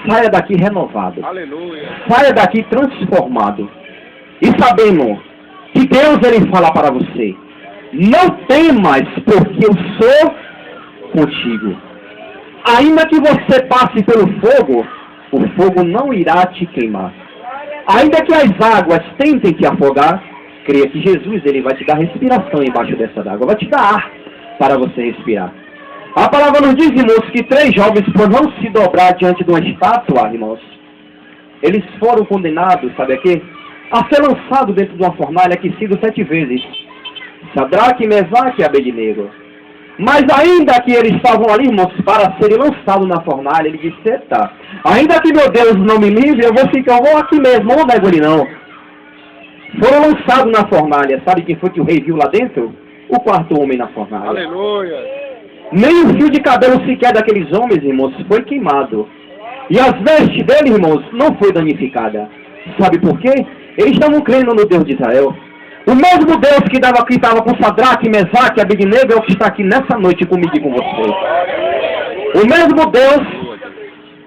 saia daqui renovado. Aleluia. Saia daqui transformado. E sabendo que Deus, ele fala para você, não temas, porque eu sou contigo. Ainda que você passe pelo fogo, o fogo não irá te queimar. Ainda que as águas tentem te afogar, creia que Jesus, ele vai te dar respiração embaixo dessa água, vai te dar ar para você respirar. A palavra nos diz, irmãos, que 3 jovens, por não se dobrar diante de uma estátua, irmãos, eles foram condenados, sabe a quê? A ser lançados dentro de uma fornalha aquecido 7 vezes. Sadraque, Mesaque e Abednego. Mas ainda que eles estavam ali, irmãos, para serem lançados na fornalha, ele disse, eita, ainda que meu Deus não me livre, eu vou aqui mesmo, não nego ele não. Foram lançados na fornalha. Sabe quem foi que o rei viu lá dentro? O 4º homem na fornalha. Aleluia. Nem o fio de cabelo sequer daqueles homens, irmãos, foi queimado. E as vestes dele, irmãos, não foi danificada. Sabe por quê? Eles estavam crendo no Deus de Israel. O mesmo Deus que estava com Sadraque, Mesaque e Abednego é o que está aqui nessa noite comigo e com vocês. O mesmo Deus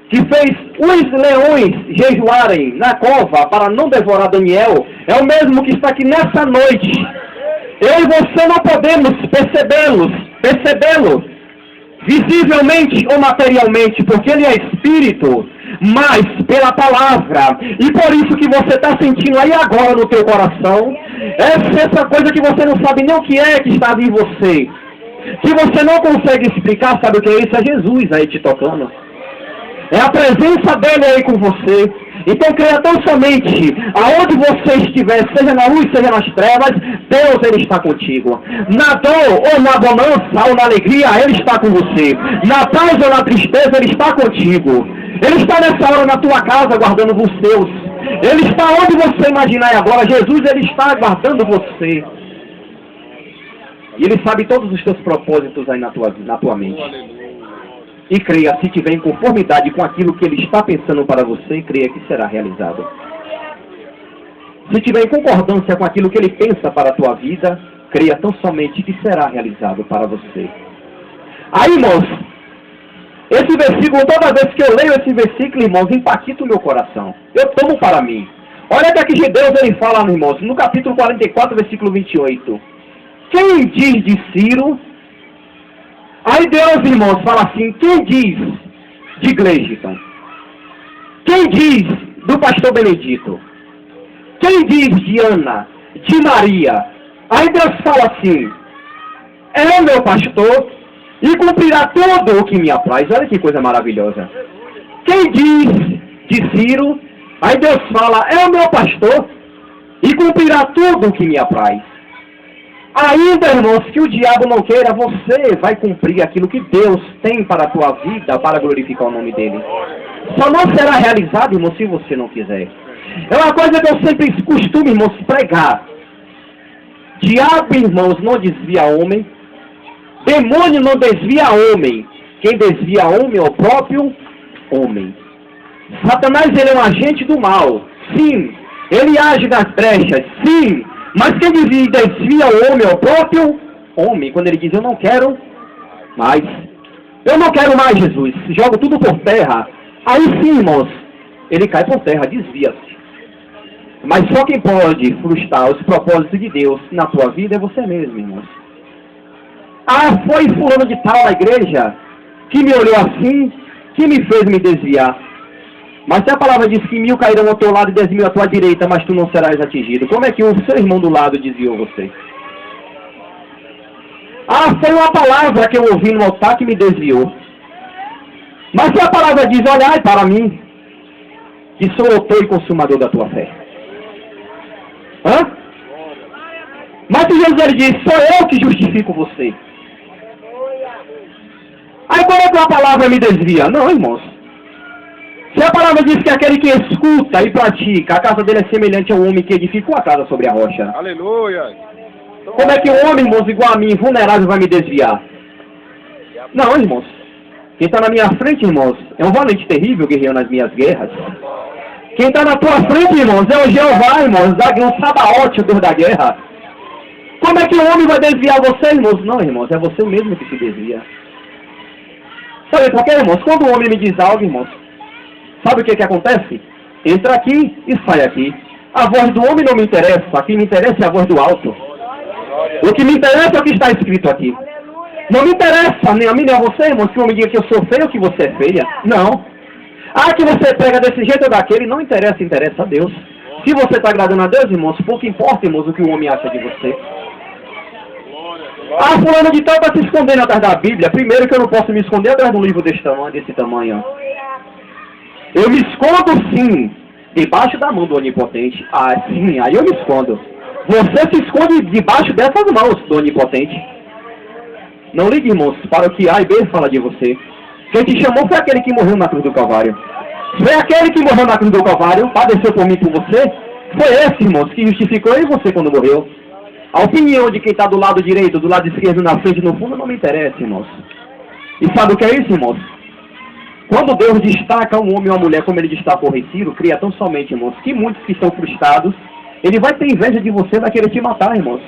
que fez os leões jejuarem na cova para não devorar Daniel, é o mesmo que está aqui nessa noite. Eu e você não podemos percebê-lo visivelmente ou materialmente, porque ele é espírito, mas pela palavra. E por isso que você está sentindo aí agora no teu coração, essa coisa que você não sabe nem o que é que está em você, que você não consegue explicar, sabe o que é isso? É Jesus aí te tocando. É a presença dele aí com você. Então creia tão somente, aonde você estiver, seja na luz, seja nas trevas, Deus, ele está contigo. Na dor, ou na bonança, ou na alegria, ele está com você. Na paz ou na tristeza, ele está contigo. Ele está nessa hora na tua casa, guardando os seus. Ele está onde você imaginar agora. Jesus, ele está guardando você. E Ele sabe todos os teus propósitos aí na tua mente. Aleluia. E creia, se tiver em conformidade com aquilo que Ele está pensando para você, creia que será realizado. Se tiver em concordância com aquilo que Ele pensa para a tua vida, creia tão somente que será realizado para você. Aí, irmãos, esse versículo, toda vez que eu leio esse versículo, irmãos, impacta o meu coração. Eu tomo para mim. Olha que aqui Deus ele fala, irmãos, no capítulo 44, versículo 28. Quem diz de Ciro? Aí Deus, irmãos, fala assim, quem diz de Gleiton? Quem diz do pastor Benedito? Quem diz de Ana? De Maria? Aí Deus fala assim, é o meu pastor e cumprirá tudo o que me apraz. Olha que coisa maravilhosa. Quem diz de Ciro? Aí Deus fala, é o meu pastor e cumprirá tudo o que me apraz. Ainda, irmãos, que o diabo não queira, você vai cumprir aquilo que Deus tem para a tua vida, para glorificar o nome dele. Só não será realizado, irmão, se você não quiser. É uma coisa que eu sempre costumo, irmãos, pregar. Diabo, irmãos, não desvia homem. Demônio não desvia homem. Quem desvia homem é o próprio homem. Satanás, ele é um agente do mal. Sim. Ele age nas brechas. Sim. Mas quem desvia o homem é o próprio homem. Quando ele diz, eu não quero mais. Eu não quero mais, Jesus. Jogo tudo por terra. Aí sim, irmãos, ele cai por terra, desvia-se. Mas só quem pode frustrar os propósitos de Deus na tua vida é você mesmo, irmãos. Ah, foi fulano de tal na igreja que me olhou assim, que me fez me desviar. Mas se a palavra diz que 1000 cairão ao teu lado e 10.000 à tua direita, mas tu não serás atingido, como é que o seu irmão do lado desviou você? Ah, foi uma palavra que eu ouvi no altar que me desviou. Mas se a palavra diz, olhai para mim, que sou autor e consumador da tua fé. Hã? Mas se Jesus ele diz, sou eu que justifico você. Aí como é que a palavra me desvia? Não, irmãos. Se a palavra diz que aquele que escuta e pratica, a casa dele é semelhante ao homem que edificou a casa sobre a rocha. Aleluia. Como é que um homem, irmãos, igual a mim, vulnerável, vai me desviar? Não, irmãos. Quem está na minha frente, irmãos, é um valente terrível guerreando nas minhas guerras. Quem está na tua frente, irmãos, é o Jeová, irmãos, um Sabaote, o Deus da guerra. Como é que o homem vai desviar você, irmãos? Não, irmãos, é você mesmo que se desvia. Sabe por quê, irmãos? Quando o homem me diz algo, irmãos, sabe o que acontece? Entra aqui e sai aqui. A voz do homem não me interessa. O que me interessa é a voz do alto. O que me interessa é o que está escrito aqui. Não me interessa nem a mim nem a você, irmãos, que o homem diga que eu sou feio ou que você é feia. Não. Ah, que você prega desse jeito ou daquele. Não interessa, interessa a Deus. Se você está agradando a Deus, irmãos, pouco importa, irmãos, o que o homem acha de você. Ah, fulano de tal está se escondendo atrás da Bíblia. Primeiro que eu não posso me esconder atrás de um livro desse tamanho. Eu me escondo sim, debaixo da mão do Onipotente. Ah, sim, aí eu me escondo. Você se esconde debaixo dessas mãos do Onipotente. Não ligue, irmãos, para o que A e B fala de você. Quem te chamou foi aquele que morreu na cruz do Calvário. Foi aquele que morreu na cruz do Calvário, padeceu por mim e por você. Foi esse, irmãos, que justificou eu e você quando morreu. A opinião de quem está do lado direito, do lado esquerdo, na frente, no fundo, não me interessa, irmãos. E sabe o que é isso, irmãos? Quando Deus destaca um homem ou uma mulher como ele destaca o rei Ciro, cria tão somente, irmãos, que muitos que estão frustrados, ele vai ter inveja de você, vai querer te matar, irmãos.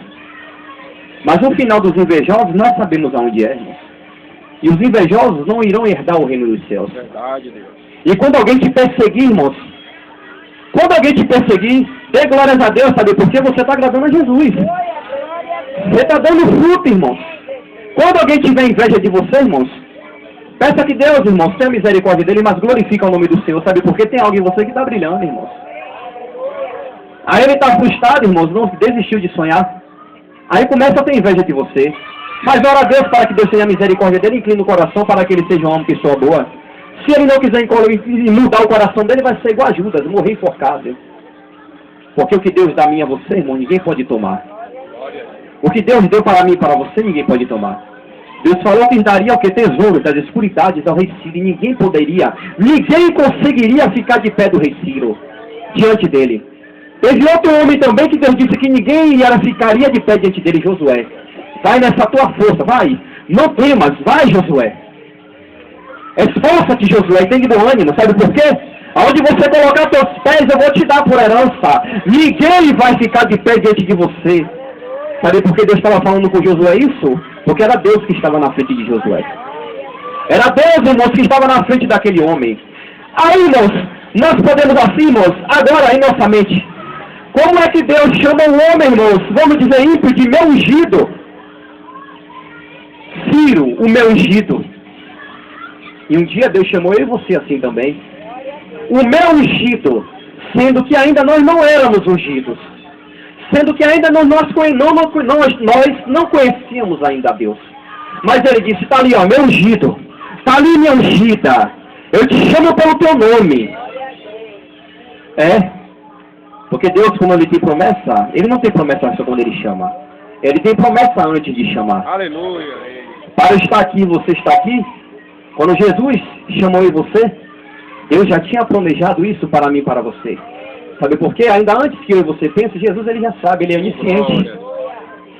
Mas o final dos invejosos, nós sabemos aonde é, irmãos. E os invejosos não irão herdar o reino dos céus. Verdade, Deus. E quando alguém te perseguir, irmãos, quando alguém te perseguir, dê glórias a Deus, sabe? Porque você está agradando a Jesus. Você está dando fruto, irmãos. Quando alguém tiver inveja de você, irmãos, peça que Deus, irmãos, tenha misericórdia dele, mas glorifica o nome do Senhor, sabe? Porque tem alguém em você que está brilhando, irmãos. Aí ele está frustrado, irmãos, não desistiu de sonhar. Aí começa a ter inveja de você. Mas ora a Deus para que Deus tenha misericórdia dele, inclina o coração para que ele seja um homem que soa boa. Se ele não quiser mudar o coração dele, vai ser igual a Judas, morrer enforcado. Porque o que Deus dá a mim e a você, irmão, ninguém pode tomar. O que Deus deu para mim e para você, ninguém pode tomar. Deus falou que daria o que? Tesouro das escuridades ao rei Ciro. E ninguém conseguiria ficar de pé do rei Ciro, diante dele. Teve outro homem também que Deus disse que ninguém ficaria de pé diante dele, Josué. Vai nessa tua força, vai. Não temas, vai, Josué. Esforça-te, Josué, e tem de bom ânimo. Sabe por quê? Aonde você colocar teus pés, eu vou te dar por herança. Ninguém vai ficar de pé diante de você. Sabe por que Deus estava falando com Josué isso? Porque era Deus que estava na frente de Josué. Era Deus, irmãos, que estava na frente daquele homem. Aí, irmãos, nós podemos assim, irmãos, agora em nossa mente. Como é que Deus chama um homem, irmãos, vamos dizer ímpio, de meu ungido? Ciro, o meu ungido. E um dia Deus chamou eu e você assim também. O meu ungido, sendo que ainda nós não éramos ungidos. Sendo que ainda nós não conhecíamos ainda a Deus. Mas ele disse, está ali, ó, meu ungido. Está ali, minha ungida. Eu te chamo pelo teu nome. Porque Deus, quando ele tem promessa, ele não tem promessa só quando ele chama. Ele tem promessa antes de chamar. Aleluia. Para estar aqui, você está aqui. Quando Jesus chamou eu e você, Deus já tinha planejado isso para mim e para você. Sabe por quê? Ainda antes que eu e você pense, Jesus ele já sabe, ele é onisciente.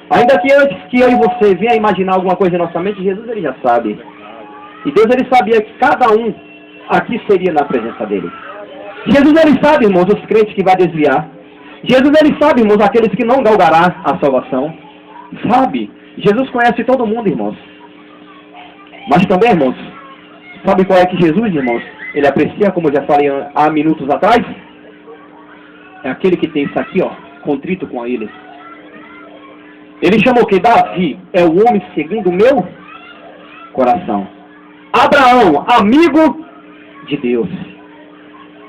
Ainda que antes que eu e você venha imaginar alguma coisa em nossa mente, Jesus ele já sabe. E Deus ele sabia que cada um aqui seria na presença dele. Jesus ele sabe, irmãos, os crentes que vai desviar. Jesus ele sabe, irmãos, aqueles que não galgará a salvação. Sabe? Jesus conhece todo mundo, irmãos. Mas também, irmãos, sabe qual é que Jesus, irmãos, ele aprecia, como eu já falei há minutos atrás? É aquele que tem isso aqui, ó, contrito com ele. Ele chamou que Davi é o homem segundo o meu coração. Abraão, amigo de Deus.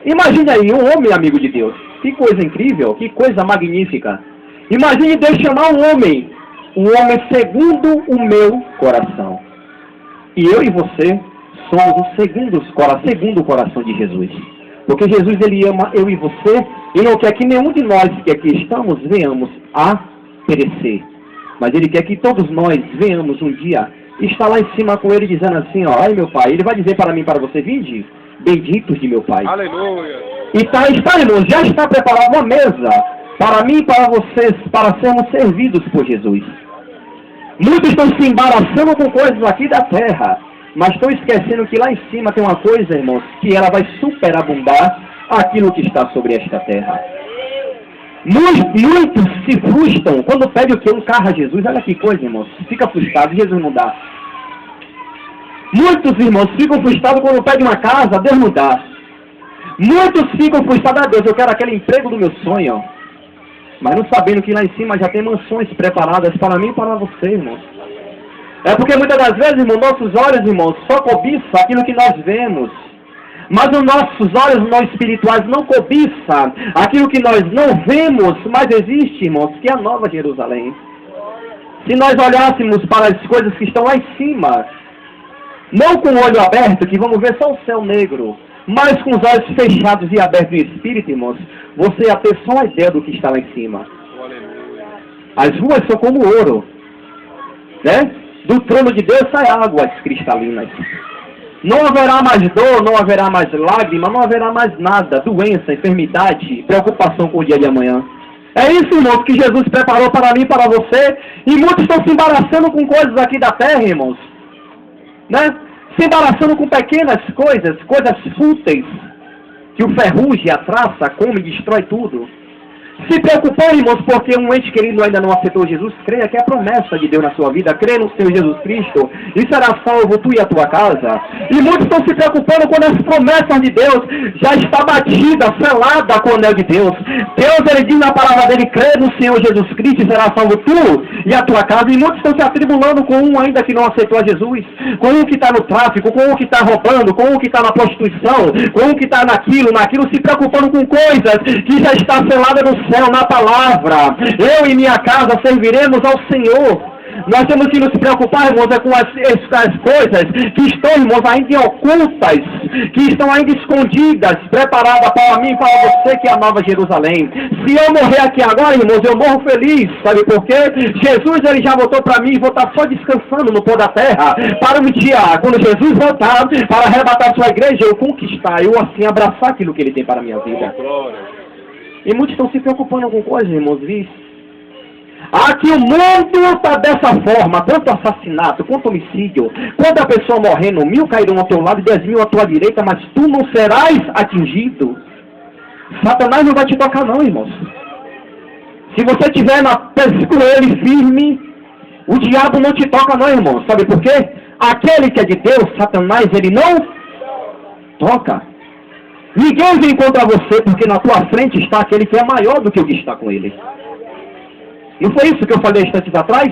Imagine aí, um homem amigo de Deus. Que coisa incrível, que coisa magnífica. Imagine Deus chamar um homem segundo o meu coração. E eu e você somos o segundo o coração de Jesus. Porque Jesus ele ama eu e você e não quer que nenhum de nós que aqui estamos venhamos a perecer. Mas ele quer que todos nós venhamos um dia estar lá em cima com ele dizendo assim, ó, ai meu pai, ele vai dizer para mim e para você, vinde, benditos de meu pai. Aleluia. E está, irmãos, já está preparada uma mesa para mim e para vocês, para sermos servidos por Jesus. Muitos estão se embaraçando com coisas aqui da terra, mas estão esquecendo que lá em cima tem uma coisa, irmãos, que ela vai superabundar aquilo que está sobre esta terra. Muitos se frustram quando pedem o que? Um carro a Jesus. Olha que coisa, irmãos. Fica frustrado, Jesus não dá. Muitos, irmãos, ficam frustrados quando pedem uma casa, Deus não dá. Muitos ficam frustrados, Deus, eu quero aquele emprego do meu sonho. Mas não sabendo que lá em cima já tem mansões preparadas para mim e para você, irmãos. É porque muitas das vezes, irmãos, nossos olhos, irmãos, só cobiçam aquilo que nós vemos. Mas os nossos olhos não espirituais não cobiçam aquilo que nós não vemos, mas existe, irmãos, que é a Nova Jerusalém. Se nós olhássemos para as coisas que estão lá em cima, não com o olho aberto, que vamos ver só o céu negro, mas com os olhos fechados e abertos no espírito, irmãos, você ia ter só a ideia do que está lá em cima. As ruas são como ouro, né? Do trono de Deus sai águas cristalinas. Não haverá mais dor, não haverá mais lágrima, não haverá mais nada, doença, enfermidade, preocupação com o dia de amanhã. É isso, irmãos, que Jesus preparou para mim e para você. E muitos estão se embaraçando com coisas aqui da terra, irmãos. Né? Se embaraçando com pequenas coisas, coisas fúteis, que o ferrugem, a traça, come e destrói tudo. Se preocupando, irmãos, porque um ente querido ainda não aceitou Jesus, creia que é a promessa de Deus na sua vida, crê no Senhor Jesus Cristo, e será salvo tu e a tua casa. E muitos estão se preocupando quando as promessas de Deus já está batida, selada com o anel de Deus. Deus, ele diz na palavra dele, crê no Senhor Jesus Cristo e será salvo tu e a tua casa. E muitos estão se atribulando com um ainda que não aceitou a Jesus, com um que está no tráfico, com um que está roubando, com um que está na prostituição, com um que está naquilo, se preocupando com coisas que já está selada no céu, na palavra. Eu e minha casa serviremos ao Senhor. Nós temos que nos preocupar, irmãos, com as coisas que estão, irmãos, ainda ocultas, que estão ainda escondidas, preparadas para mim e para você, que é a Nova Jerusalém. Se eu morrer aqui agora, irmãos, eu morro feliz, sabe por quê? Jesus, ele já voltou para mim e vou estar só descansando no pó da terra, para um dia, quando Jesus voltar, para arrebatar sua igreja, eu conquistar, eu assim abraçar aquilo que ele tem para a minha vida. E muitos estão se preocupando com coisas, irmãos, vis. Aqui o mundo está dessa forma, tanto assassinato, quanto homicídio, quanto a pessoa morrendo, 1000 cairão ao teu lado e 10.000 à tua direita, mas tu não serás atingido. Satanás não vai te tocar não, irmãos. Se você estiver com ele firme, o diabo não te toca não, irmãos. Sabe por quê? Aquele que é de Deus, Satanás, ele não toca. Ninguém vem contra você, porque na tua frente está aquele que é maior do que o que está com ele. Não foi isso que eu falei instantes atrás?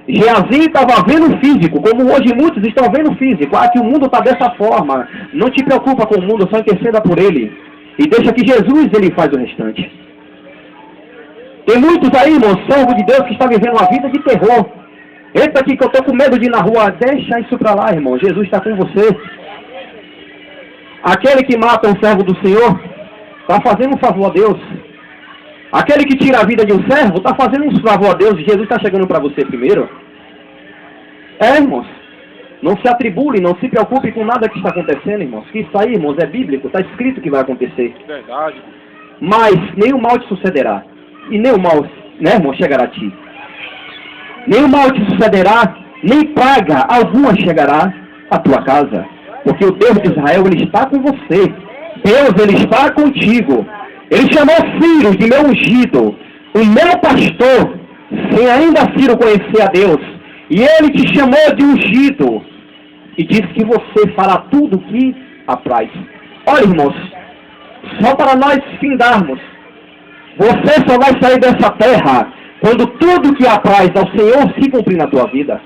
Geazi estava vendo físico, como hoje muitos estão vendo físico. Ah, que o mundo está dessa forma. Não te preocupa com o mundo, só interceda por ele. E deixa que Jesus, ele faz o restante. Tem muitos aí, irmãos, servo de Deus, que está vivendo uma vida de terror. Eita aqui que eu estou com medo de ir na rua. Deixa isso para lá, irmão. Jesus está com você. Aquele que mata um servo do Senhor está fazendo um favor a Deus. Aquele que tira a vida de um servo está fazendo um favor a Deus. Jesus está chegando para você primeiro. Irmãos. Não se atribule, não se preocupe com nada que está acontecendo, irmãos. Que isso aí, irmãos, é bíblico. Está escrito que vai acontecer. Verdade. Mas nenhum mal te sucederá. E nenhum mal, né, irmão, chegará a ti. Nenhum mal te sucederá, nem praga alguma chegará à tua casa. Porque o Deus de Israel, ele está com você. Deus, ele está contigo. Ele chamou Ciro de meu ungido, o meu pastor, sem ainda Ciro conhecer a Deus. E ele te chamou de ungido. E disse que você fará tudo o que apraz. Olha, irmãos, só para nós findarmos. Você só vai sair dessa terra quando tudo que apraz ao Senhor se cumprir na tua vida.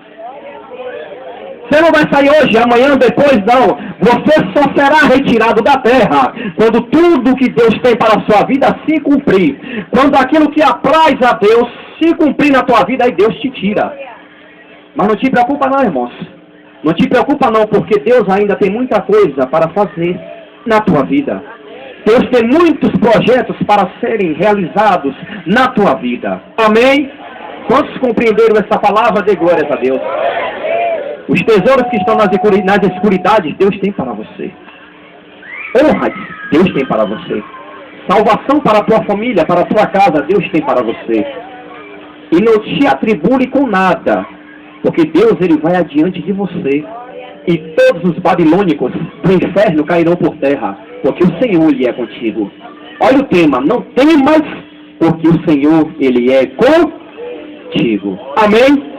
Você não vai sair hoje, amanhã, depois, não. Você só será retirado da terra quando tudo que Deus tem para a sua vida se cumprir. Quando aquilo que apraz a Deus se cumprir na tua vida, aí Deus te tira. Mas não te preocupa não, irmãos. Não te preocupa não, porque Deus ainda tem muita coisa para fazer na tua vida. Deus tem muitos projetos para serem realizados na tua vida. Amém? Quantos compreenderam essa palavra? Dê glórias a Deus. Os tesouros que estão nas escuridades, Deus tem para você. Honra, Deus tem para você. Salvação para a tua família, para a tua casa, Deus tem para você. E não te atribule com nada, porque Deus, ele vai adiante de você. E todos os babilônicos do inferno cairão por terra, porque o Senhor, ele é contigo. Olha o tema, não temas, porque o Senhor, ele é contigo. Amém?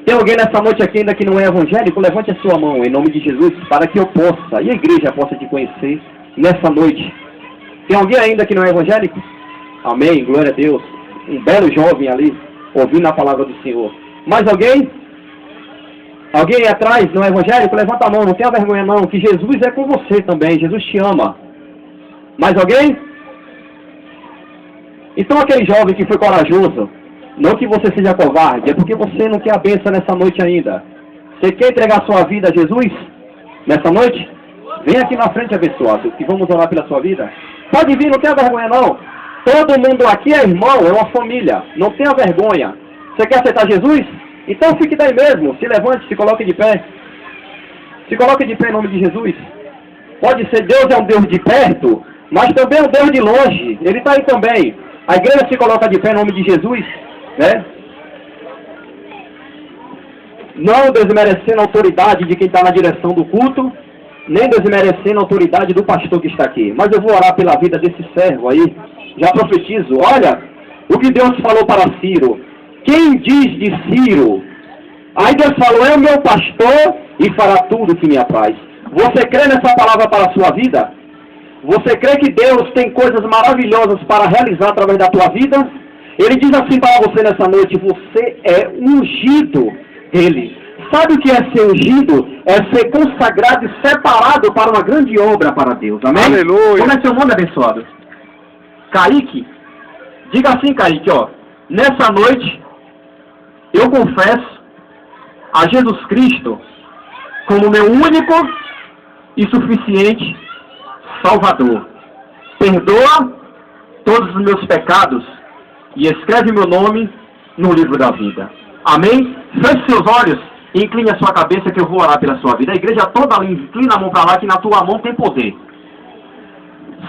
Tem alguém nessa noite aqui ainda que não é evangélico? Levante a sua mão em nome de Jesus, para que eu possa, e a igreja possa te conhecer nessa noite. Tem alguém ainda que não é evangélico? Amém, glória a Deus. Um belo jovem ali, ouvindo a palavra do Senhor. Mais alguém? Alguém aí atrás, não é evangélico? Levanta a mão, não tenha vergonha não, que Jesus é com você também, Jesus te ama. Mais alguém? Então aquele jovem que foi corajoso, não que você seja covarde, é porque você não quer a bênção nessa noite ainda. Você quer entregar sua vida a Jesus nessa noite? Vem aqui na frente, abençoado, que vamos orar pela sua vida. Pode vir, não tenha vergonha não. Todo mundo aqui é irmão, é uma família. Não tenha vergonha. Você quer aceitar Jesus? Então fique daí mesmo. Se levante, se coloque de pé. Se coloque de pé em nome de Jesus. Pode ser, Deus é um Deus de perto, mas também é um Deus de longe. Ele está aí também. A igreja se coloca de pé em nome de Jesus, né? Não desmerecendo a autoridade de quem está na direção do culto, nem desmerecendo a autoridade do pastor que está aqui. Mas eu vou orar pela vida desse servo aí. Já profetizo. Olha o que Deus falou para Ciro. Quem diz de Ciro? Aí Deus falou, é o meu pastor e fará tudo que me apraz. Você crê nessa palavra para a sua vida? Você crê que Deus tem coisas maravilhosas para realizar através da tua vida? Ele diz assim para você nessa noite, você é ungido dele. Sabe o que é ser ungido? É ser consagrado e separado para uma grande obra para Deus. Amém? Aleluia. Como é seu nome, abençoado? Kaique. Diga assim, Kaique, ó. Nessa noite, eu confesso a Jesus Cristo como meu único e suficiente Salvador. Perdoa todos os meus pecados e escreve meu nome no livro da vida. Amém? Feche seus olhos e incline a sua cabeça que eu vou orar pela sua vida. A igreja toda ali, inclina a mão para lá que na tua mão tem poder.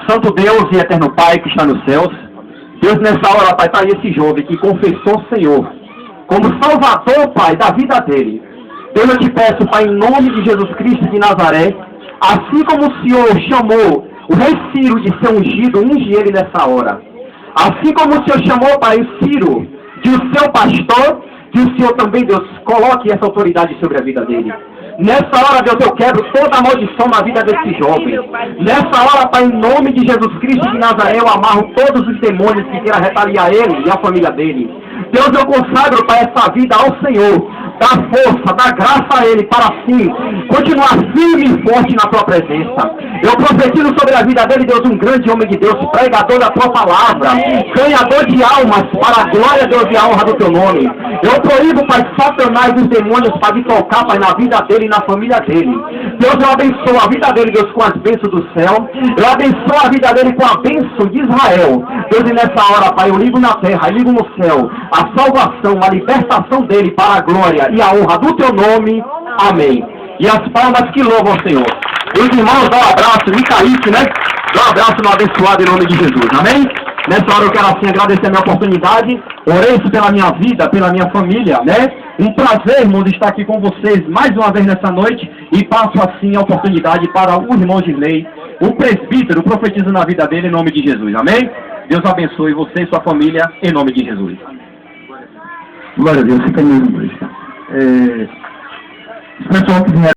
Santo Deus e eterno Pai que está nos céus, Deus, nessa hora, Pai, está aí esse jovem que confessou o Senhor como Salvador, Pai, da vida dele. Deus, eu te peço, Pai, em nome de Jesus Cristo de Nazaré, assim como o Senhor chamou o rei Ciro de ser ungido, unge ele nessa hora. Assim como o Senhor chamou, Pai, o Ciro de o seu pastor, que o Senhor também, Deus, coloque essa autoridade sobre a vida dele. Nessa hora, Deus, eu quebro toda a maldição na vida desse jovem. Nessa hora, Pai, em nome de Jesus Cristo de Nazaré, eu amarro todos os demônios que queiram retaliar ele e a família dele. Deus, eu consagro, Pai, essa vida ao Senhor. Dá força, dá graça a ele para assim continuar firme e forte na tua presença. Eu profetizo sobre a vida dele, Deus, um grande homem de Deus, pregador da tua palavra, ganhador de almas para a glória, Deus, e a honra do teu nome. Eu proíbo, Pai, Satanás e os demônios para me tocar, Pai, na vida dele e na família dele. Deus, eu abençoo a vida dele, Deus, com as bênçãos do céu. Eu abençoo a vida dele com a bênção de Israel. Deus, e nessa hora, Pai, eu ligo na terra, eu ligo no céu, a salvação, a libertação dele para a glória e a honra do teu nome. Amém. E as palmas que louvam o Senhor. Os irmãos, dá um abraço, Micaíce, né? Dá um abraço no abençoado em nome de Jesus. Amém? Nessa hora eu quero assim agradecer a minha oportunidade. Orei pela minha vida, pela minha família, né? Um prazer, irmãos, estar aqui com vocês mais uma vez nessa noite. E passo assim a oportunidade para o irmão Girley, o presbítero, profetiza na vida dele em nome de Jesus. Amém? Deus abençoe você e sua família em nome de Jesus. Glória a Deus, fica mesmo. Esse pessoal que vier